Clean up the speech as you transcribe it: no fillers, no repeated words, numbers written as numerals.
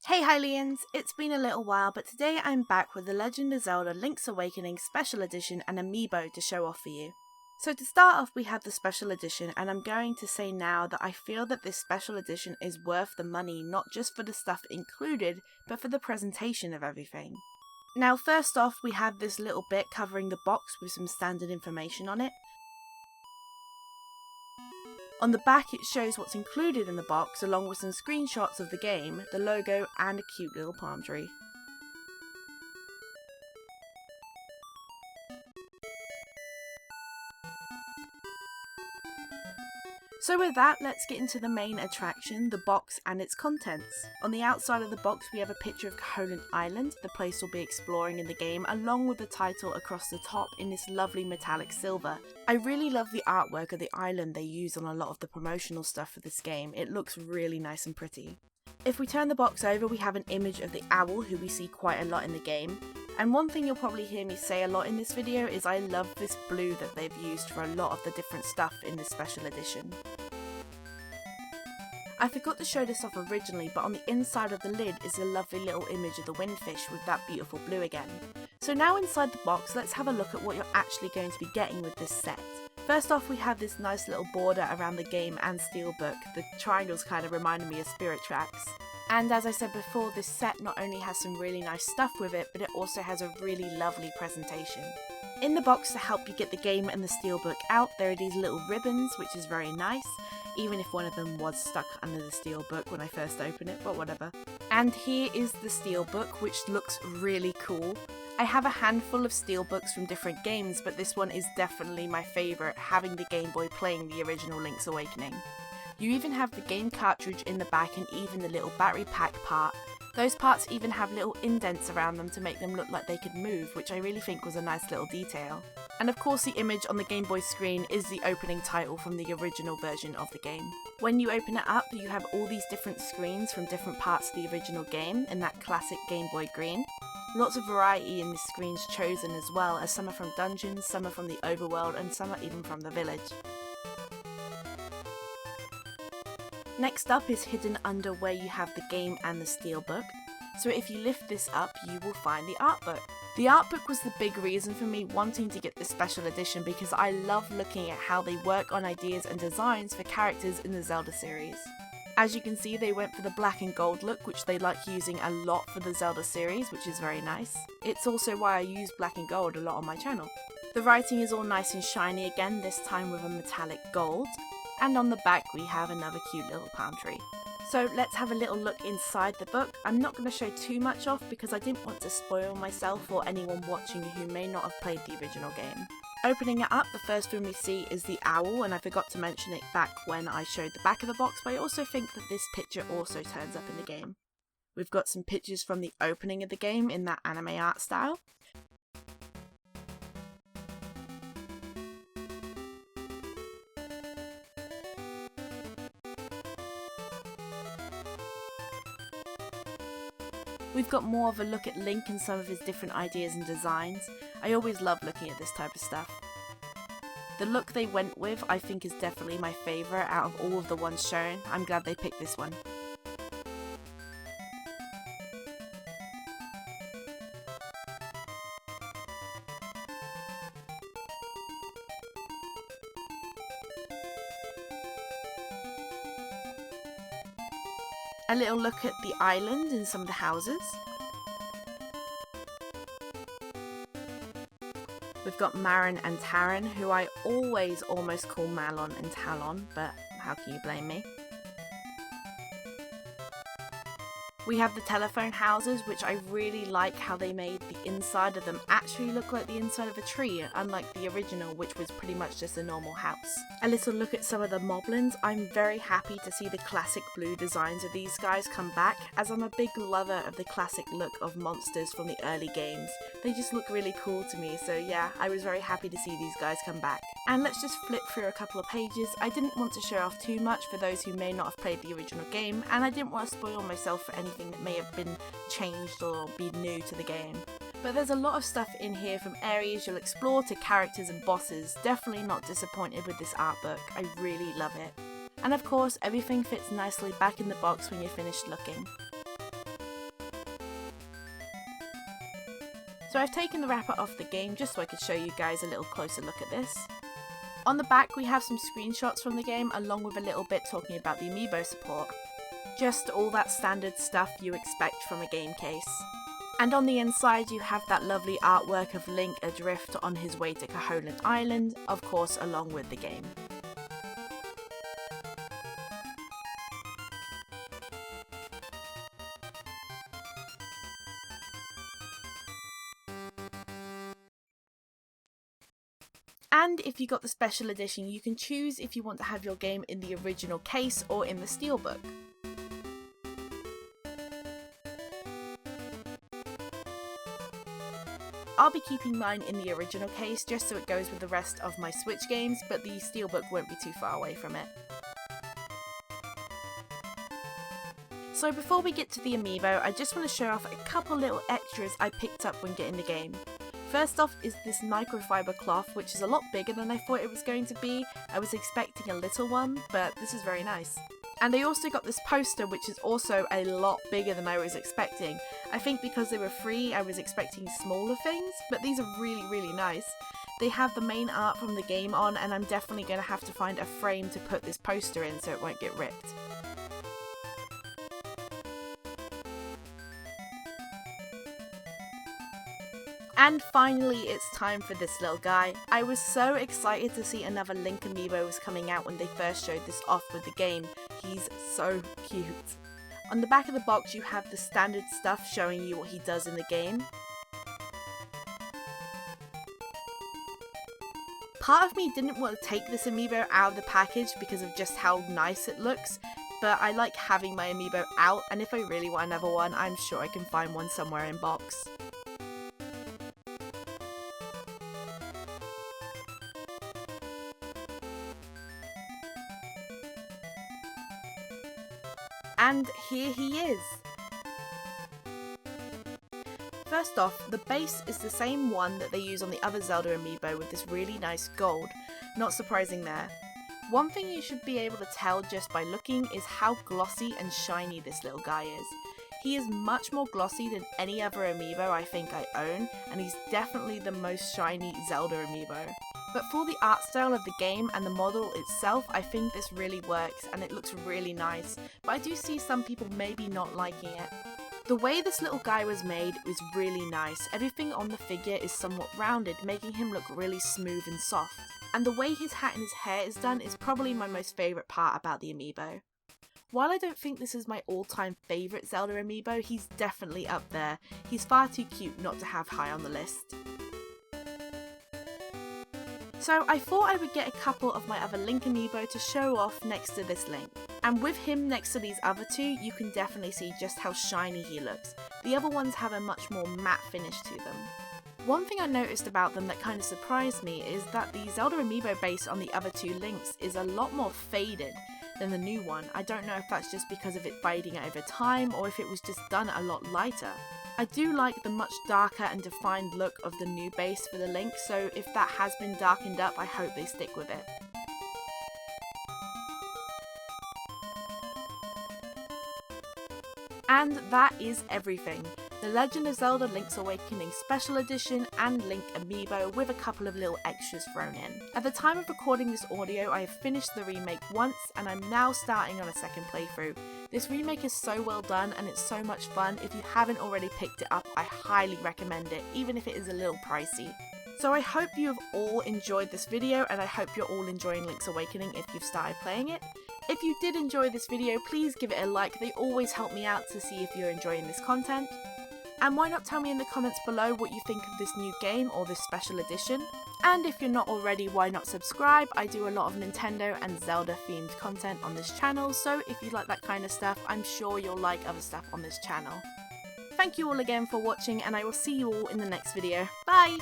Hey Hylians! It's been a little while, but today I'm back with The Legend of Zelda Link's Awakening Special Edition and Amiibo to show off for you. So to start off we have the Special Edition, and I'm going to say now that I feel that this Special Edition is worth the money, not just for the stuff included, but for the presentation of everything. Now first off we have this little bit covering the box with some standard information on it. On the back it shows what's included in the box along with some screenshots of the game, the logo and a cute little palm tree. So with that, let's get into the main attraction, the box and its contents. On the outside of the box we have a picture of Koholint Island, the place we'll be exploring in the game, along with the title across the top in this lovely metallic silver. I really love the artwork of the island they use on a lot of the promotional stuff for this game. It looks really nice and pretty. If we turn the box over we have an image of the owl, who we see quite a lot in the game. And one thing you'll probably hear me say a lot in this video is I love this blue that they've used for a lot of the different stuff in this special edition. I forgot to show this off originally, but on the inside of the lid is a lovely little image of the windfish with that beautiful blue again. So now inside the box, let's have a look at what you're actually going to be getting with this set. First off we have this nice little border around the game and steelbook. The triangles kind of reminded me of Spirit Tracks. And as I said before, this set not only has some really nice stuff with it, but it also has a really lovely presentation. In the box to help you get the game and the steelbook out, there are these little ribbons, which is very nice, even if one of them was stuck under the steelbook when I first opened it, but whatever. And here is the steelbook, which looks really cool. I have a handful of steelbooks from different games, but this one is definitely my favourite, having the Game Boy playing the original Link's Awakening. You even have the game cartridge in the back and even the little battery pack part. Those parts even have little indents around them to make them look like they could move, which I really think was a nice little detail. And of course the image on the Game Boy screen is the opening title from the original version of the game. When you open it up you have all these different screens from different parts of the original game in that classic Game Boy green. Lots of variety in the screens chosen as well, as some are from dungeons, some are from the overworld and some are even from the village. Next up is hidden under where you have the game and the steelbook. So if you lift this up you will find the artbook. The artbook was the big reason for me wanting to get this special edition, because I love looking at how they work on ideas and designs for characters in the Zelda series. As you can see they went for the black and gold look, which they like using a lot for the Zelda series, which is very nice. It's also why I use black and gold a lot on my channel. The writing is all nice and shiny again, this time with a metallic gold. And on the back we have another cute little palm tree. So let's have a little look inside the book. I'm not going to show too much off because I didn't want to spoil myself or anyone watching who may not have played the original game. Opening it up, the first thing we see is the owl, and I forgot to mention it back when I showed the back of the box, but I also think that this picture also turns up in the game. We've got some pictures from the opening of the game in that anime art style. We've got more of a look at Link and some of his different ideas and designs. I always love looking at this type of stuff. The look they went with I think is definitely my favourite out of all of the ones shown. I'm glad they picked this one. A little look at the island and some of the houses. We've got Marin and Taran, who I always almost call Malon and Talon, but how can you blame me? We have the telephone houses, which I really like how they made the inside of them actually look like the inside of a tree, unlike the original, which was pretty much just a normal house. A little look at some of the moblins. I'm very happy to see the classic blue designs of these guys come back, as I'm a big lover of the classic look of monsters from the early games. They just look really cool to me, so yeah, I was very happy to see these guys come back. And let's just flip through a couple of pages. I didn't want to show off too much for those who may not have played the original game, and I didn't want to spoil myself for anything that may have been changed or be new to the game. But there's a lot of stuff in here, from areas you'll explore to characters and bosses. Definitely not disappointed with this art book, I really love it. And of course everything fits nicely back in the box when you're finished looking. So I've taken the wrapper off the game just so I could show you guys a little closer look at this. On the back we have some screenshots from the game along with a little bit talking about the Amiibo support. Just all that standard stuff you expect from a game case. And on the inside you have that lovely artwork of Link adrift on his way to Koholint Island, of course along with the game. And if you got the special edition, you can choose if you want to have your game in the original case or in the steelbook. I'll be keeping mine in the original case just so it goes with the rest of my Switch games, but the steelbook won't be too far away from it. So before we get to the Amiibo, I just want to show off a couple little extras I picked up when getting the game. First off is this microfiber cloth, which is a lot bigger than I thought it was going to be. I was expecting a little one, but this is very nice. And I also got this poster, which is also a lot bigger than I was expecting. I think because they were free, I was expecting smaller things, but these are really nice. They have the main art from the game on, and I'm definitely going to have to find a frame to put this poster in so it won't get ripped. And finally, it's time for this little guy. I was so excited to see another Link Amiibo was coming out when they first showed this off with the game. He's so cute. On the back of the box you have the standard stuff showing you what he does in the game. Part of me didn't want to take this Amiibo out of the package because of just how nice it looks, but I like having my Amiibo out, and if I really want another one, I'm sure I can find one somewhere in box. And here he is! First off, the base is the same one that they use on the other Zelda Amiibo with this really nice gold, not surprising there. One thing you should be able to tell just by looking is how glossy and shiny this little guy is. He is much more glossy than any other Amiibo I think I own, and he's definitely the most shiny Zelda Amiibo. But for the art style of the game and the model itself, I think this really works and it looks really nice, but I do see some people maybe not liking it. The way this little guy was made was really nice. Everything on the figure is somewhat rounded, making him look really smooth and soft. And the way his hat and his hair is done is probably my most favourite part about the Amiibo. While I don't think this is my all-time favourite Zelda Amiibo, he's definitely up there. He's far too cute not to have high on the list. So I thought I would get a couple of my other Link Amiibo to show off next to this Link. And with him next to these other two, you can definitely see just how shiny he looks. The other ones have a much more matte finish to them. One thing I noticed about them that kind of surprised me is that the Zelda Amiibo base on the other two Links is a lot more faded than the new one. I don't know if that's just because of it fading over time or if it was just done a lot lighter. I do like the much darker and defined look of the new base for the Link, so if that has been darkened up, I hope they stick with it. And that is everything. The Legend of Zelda Link's Awakening Special Edition and Link Amiibo with a couple of little extras thrown in. At the time of recording this audio, I have finished the remake once and I'm now starting on a second playthrough. This remake is so well done and it's so much fun. If you haven't already picked it up, I highly recommend it, even if it is a little pricey. So I hope you have all enjoyed this video and I hope you're all enjoying Link's Awakening if you've started playing it. If you did enjoy this video, please give it a like, they always help me out to see if you're enjoying this content. And why not tell me in the comments below what you think of this new game or this special edition? And if you're not already, why not subscribe? I do a lot of Nintendo and Zelda themed content on this channel, so if you like that kind of stuff, I'm sure you'll like other stuff on this channel. Thank you all again for watching and I will see you all in the next video. Bye!